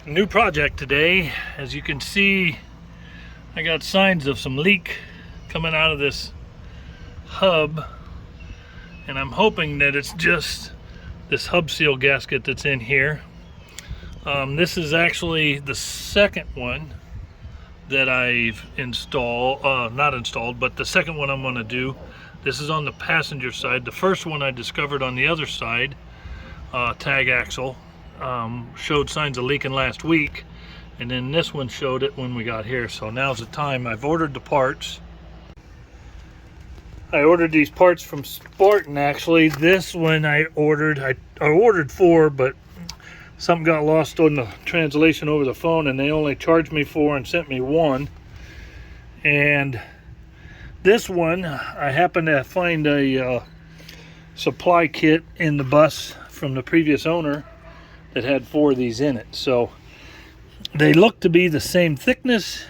New project today. As you can see, I got signs of some leak coming out of this hub, and I'm hoping that it's just this hub seal gasket that's in here. This is actually the second one that I've not installed, but the second one I'm going to do. This is on the passenger side. The first one I discovered on the other side, tag axle, showed signs of leaking last week, and then this one showed it when we got here. So now's the time. I've ordered the parts. I ordered these parts from Spartan. Actually, this one I ordered 4, but something got lost on the translation over the phone, and they only charged me 4 and sent me 1. And this one, I happened to find a supply kit in the bus from the previous owner that had 4 of these in it. So they look to be the same thickness.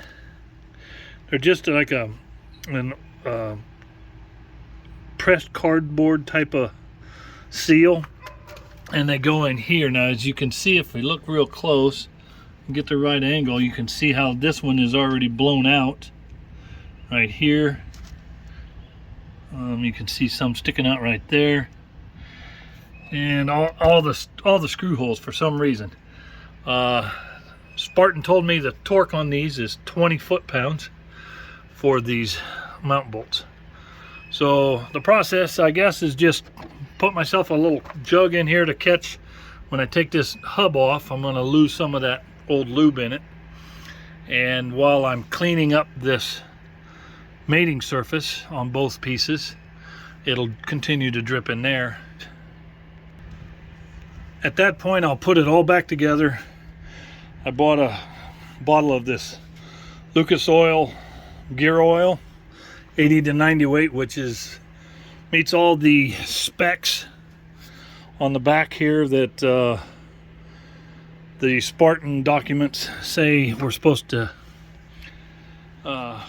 They're just like an pressed cardboard type of seal, and they go in here. Now, as you can see, if we look real close and get the right angle, you can see how this one is already blown out right here. You can see some sticking out right there, and all the screw holes for some reason. Spartan told me the torque on these is 20 foot-pounds for these mount bolts. So the process, I guess, is just put myself a little jug in here to catch when I take this hub off. I'm going to lose some of that old lube in it, and while I'm cleaning up this mating surface on both pieces, it'll continue to drip in there. At that point, I'll put it all back together. I bought a bottle of this Lucas oil, gear oil, 80 to 90 weight, which meets all the specs on the back here that the Spartan documents say we're supposed to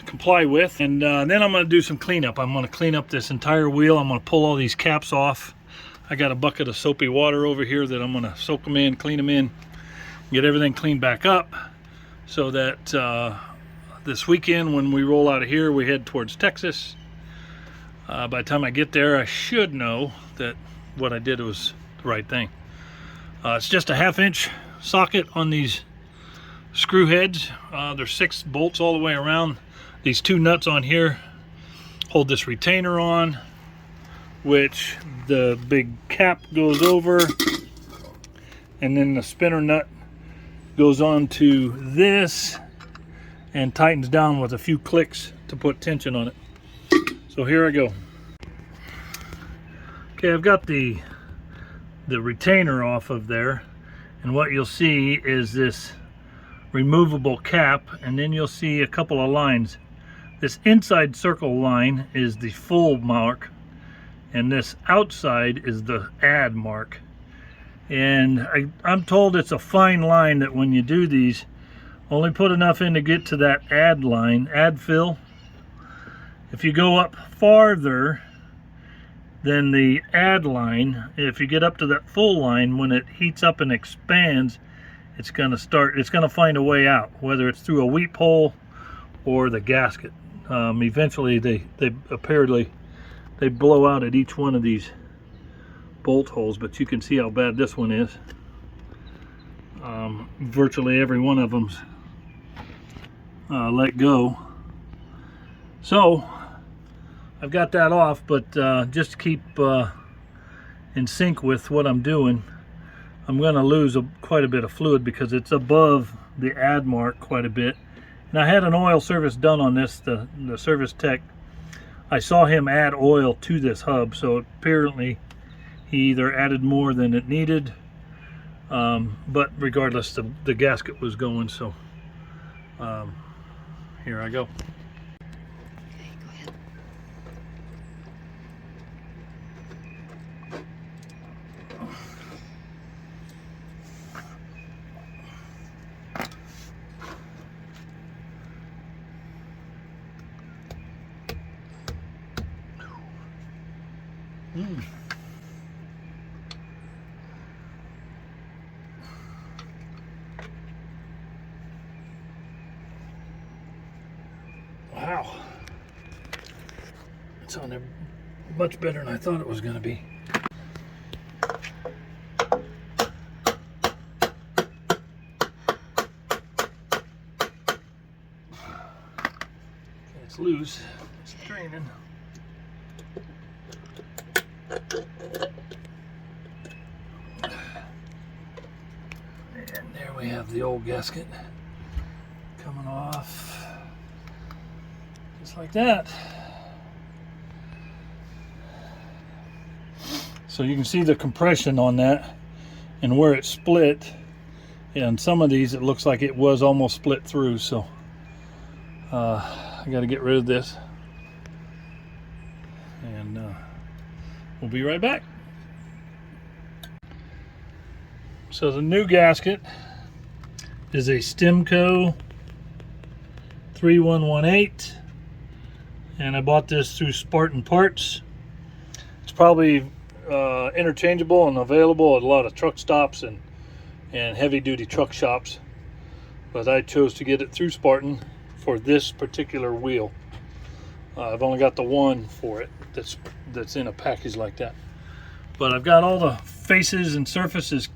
comply with. And then I'm going to do some cleanup. I'm going to clean up this entire wheel. I'm going to pull all these caps off. I got a bucket of soapy water over here that I'm going to soak them in, clean them in, get everything cleaned back up, so that this weekend when we roll out of here, we head towards Texas. By the time I get there, I should know that what I did was the right thing. It's just a 1/2 inch socket on these screw heads. There's 6 bolts all the way around. These 2 nuts on here hold this retainer on, which the big cap goes over, and then the spinner nut goes on to this and tightens down with a few clicks to put tension on it. So here I go. Okay, I've got the retainer off of there, and what you'll see is this removable cap, and then you'll see a couple of lines. This inside circle line is the full mark, and this outside is the add mark. And I'm told it's a fine line, that when you do these, only put enough in to get to that add line, add fill. If you go up farther than the add line, if you get up to that full line, when it heats up and expands, it's going to find a way out, whether it's through a weep hole or the gasket. Eventually they apparently blow out at each one of these bolt holes, but you can see how bad this one is. Virtually every one of them's let go. So I've got that off, but just to keep in sync with what I'm doing, I'm going to lose quite a bit of fluid because it's above the add mark quite a bit. And I had an oil service done on this. The service tech, I saw him add oil to this hub, so apparently he either added more than it needed, but regardless, the gasket was going. So here I go. Wow. It's on there much better than I thought it was going to be. It's loose. It's draining. And there we have the old gasket coming off, just like that. So you can see the compression on that and where it split. And some of these it looks like it was almost split through, so I got to get rid of this, and we'll be right back. So the new gasket is a Stemco 3118, and I bought this through Spartan Parts. It's probably interchangeable and available at a lot of truck stops and heavy-duty truck shops, but I chose to get it through Spartan for this particular wheel. I've only got the one for it that's in a package like that, but I've got all the faces and surfaces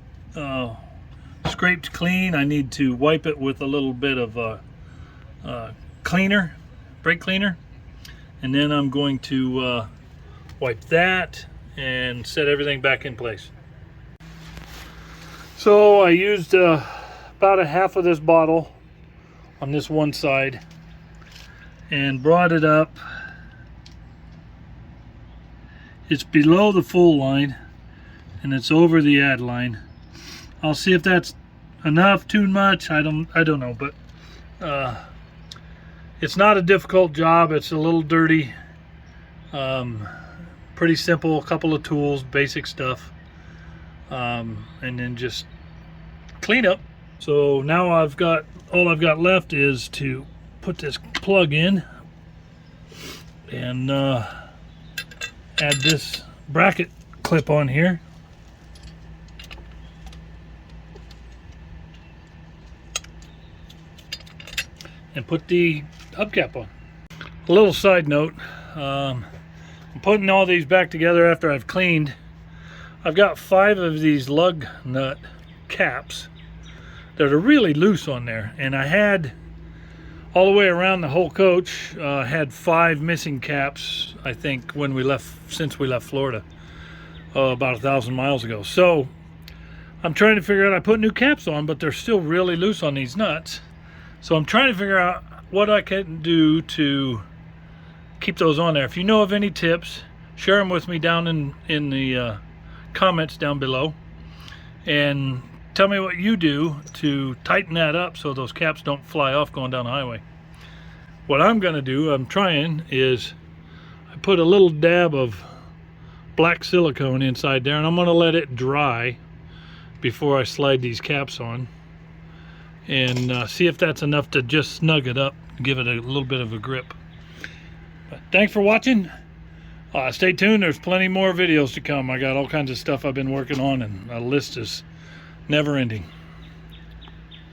scraped clean. I need to wipe it with a little bit of cleaner, brake cleaner, and then I'm going to wipe that and set everything back in place. So I used about a half of this bottle on this one side and brought it up. It's below the full line and it's over the add line. I'll see if that's enough, too much, I don't know, but it's not a difficult job. It's a little dirty, pretty simple, a couple of tools, basic stuff, and then just clean up. So now all I've got left is to put this plug in and add this bracket clip on here. And put the hubcap on. A little side note, I'm putting all these back together after I've cleaned. I've got 5 of these lug nut caps that are really loose on there, and I had all the way around the whole coach had 5 missing caps, I think, since we left Florida about 1,000 miles ago. So I'm trying to figure out, I put new caps on, but they're still really loose on these nuts. So I'm trying to figure out what I can do to keep those on there. If you know of any tips, share them with me down in the comments down below, and tell me what you do to tighten that up so those caps don't fly off going down the highway. What I'm gonna do, is I put a little dab of black silicone inside there, and I'm gonna let it dry before I slide these caps on, and see if that's enough to just snug it up, give it a little bit of a grip. But thanks for watching. Stay tuned, there's plenty more videos to come. I got all kinds of stuff I've been working on, and a list is never ending.